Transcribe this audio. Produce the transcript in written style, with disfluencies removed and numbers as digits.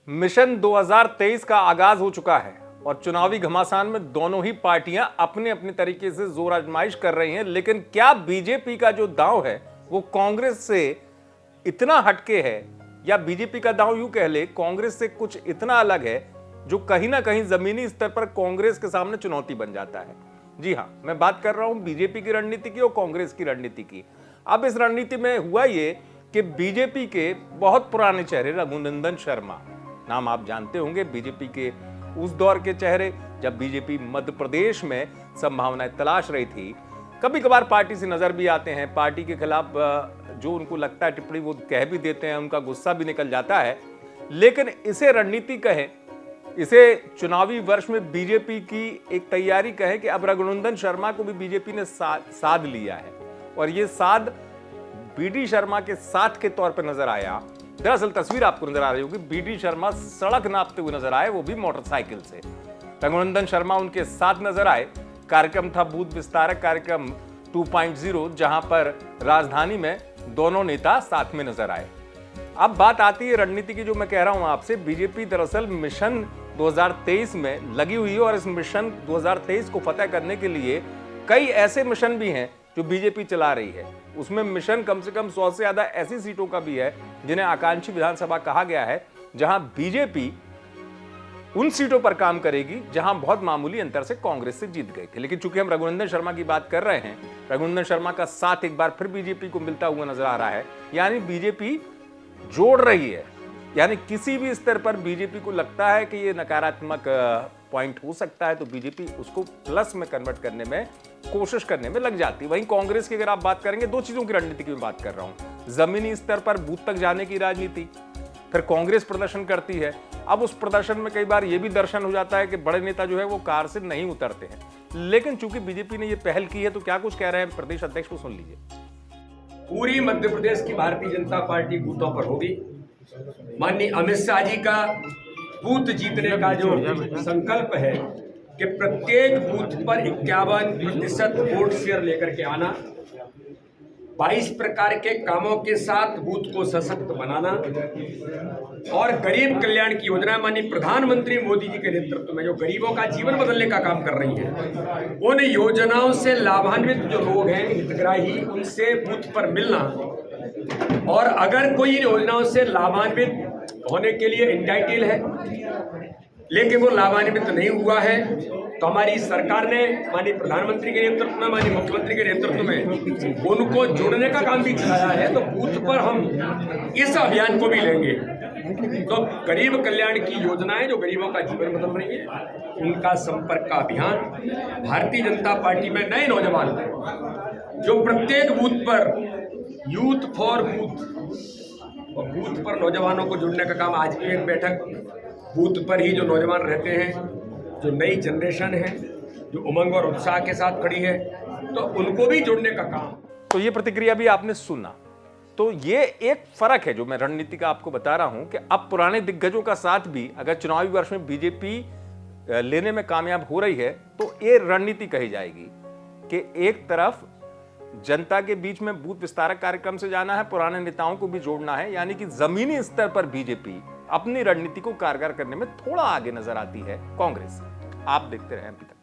Mission 2023 का आगाज हो चुका है और चुनावी घमासान में दोनों ही पार्टियां अपने अपने तरीके से जोर आजमाइश कर रही हैं। लेकिन क्या बीजेपी का जो दांव है वो कांग्रेस से इतना हटके है, या बीजेपी का दांव यूं कह ले कांग्रेस से कुछ इतना अलग है जो कहीं ना कहीं जमीनी स्तर पर कांग्रेस के सामने चुनौती बन जाता है। जी हां, मैं बात कर रहा हूं बीजेपी की रणनीति की और कांग्रेस की रणनीति की। अब इस रणनीति में हुआ ये कि बीजेपी के बहुत पुराने चेहरे रघुनंदन शर्मा, नाम आप जानते होंगे, बीजेपी के उस दौर के चेहरे जब बीजेपी मध्य प्रदेश में संभावनाएं तलाश रही थी। कभी कभार पार्टी से नजर भी आते हैं, पार्टी के खिलाफ जो उनको लगता है टिप्पणी वो कह भी देते हैं, उनका गुस्सा भी निकल जाता है। लेकिन इसे रणनीति कहें, इसे चुनावी वर्ष में बीजेपी की एक तैयारी कहें कि अब रघुनंदन शर्मा को भी बीजेपी ने साध लिया है और ये साध बीडी शर्मा के साथ के तौर पर नजर आया। दरअसल तस्वीर आपको नजर आ रही होगी, बीडी शर्मा सड़क नापते हुए नजर आए, वो भी मोटरसाइकिल से। रघुनंदन शर्मा उनके साथ नजर आए। कार्यक्रम था बूथ विस्तारक कार्यक्रम 2.0, जहां पर राजधानी में दोनों नेता साथ में नजर आए। अब बात आती है रणनीति की, जो मैं कह रहा हूं आपसे। बीजेपी दरअसल मिशन 2023 में लगी हुई है और इस मिशन 2023 को फतेह करने के लिए कई ऐसे मिशन भी हैं जो बीजेपी चला रही है। उसमें मिशन कम से कम 100 से ज्यादा ऐसी सीटों का भी है जिन्हें आकांक्षी विधानसभा कहा गया है, जहां बीजेपी उन सीटों पर काम करेगी जहां बहुत मामूली अंतर से कांग्रेस से जीत गई थी। लेकिन चूंकि हम रघुनंदन शर्मा की बात कर रहे हैं, रघुनंदन शर्मा का साथ एक बार फिर बीजेपी को मिलता हुआ नजर आ रहा है। यानी बीजेपी जोड़ रही है, यानी किसी भी स्तर पर बीजेपी को लगता है कि ये नकारात्मक पॉइंट हो सकता है तो बीजेपी उसको प्लस में कन्वर्ट करने में कोशिश करने में लग जाती है। वहीं कांग्रेस की अगर आप बात करेंगे, दो चीजों की रणनीति की मैं बात कर रहा हूं। जमीनी स्तर पर बूथ तक जाने की राजनीति, फिर कांग्रेस प्रदर्शन करती है। अब उस प्रदर्शन में कई बार यह भी दर्शन हो जाता है कि बड़े नेता जो है वो कार से नहीं उतरते हैं। लेकिन चूंकि बीजेपी ने यह पहल की है तो क्या कुछ कह रहे हैं प्रदेश अध्यक्ष को सुन लीजिए। पूरी मध्य प्रदेश की भारतीय जनता पार्टी बूथों पर होगी। माननीय अमित शाह जी का बूथ जीतने का जो संकल्प है कि प्रत्येक बूथ पर 51% वोट शेयर लेकर के आना, 22 प्रकार के कामों के साथ बूथ को सशक्त बनाना और गरीब कल्याण की योजना माननीय प्रधानमंत्री मोदी जी के नेतृत्व में जो गरीबों का जीवन बदलने का काम कर रही है, उन योजनाओं से लाभान्वित जो लोग हैं हितग्राही, उनसे बूथ पर मिलना। और अगर कोई इन योजनाओं से लाभान्वित होने के लिए इंटाइटल है लेकिन वो लाभान्वित नहीं हुआ है, तो हमारी सरकार ने माननीय प्रधानमंत्री के नेतृत्व में, माननीय मुख्यमंत्री के नेतृत्व में उनको जोड़ने का काम भी चलाया है। तो बूथ पर हम इस अभियान को भी लेंगे। तो गरीब कल्याण की योजनाएं जो गरीबों का जीवन बदल रही है, उनका संपर्क का अभियान। भारतीय जनता पार्टी में नए नौजवान जो प्रत्येक बूथ पर यूथ फॉर बूथ, और बूथ पर नौजवानों को जोड़ने का काम। आज की एक बैठक बूथ पर ही जो नौजवान रहते हैं, जो नई जनरेशन है, जो उमंग और उत्साह के साथ खड़ी है, तो उनको भी जोड़ने का काम। तो ये प्रतिक्रिया भी आपने सुना। तो ये एक फर्क है जो मैं रणनीति का आपको बता रहा हूं कि अब पुराने दिग्गजों का साथ भी अगर चुनावी वर्ष में बीजेपी लेने में कामयाब हो रही है तो ये रणनीति कही जाएगी कि एक तरफ जनता के बीच में बूथ विस्तारक कार्यक्रम से जाना है, पुराने नेताओं को भी जोड़ना है। यानी कि जमीनी स्तर पर बीजेपी अपनी रणनीति को कारगर करने में थोड़ा आगे नजर आती है कांग्रेस। आप देखते रहे अभी तक।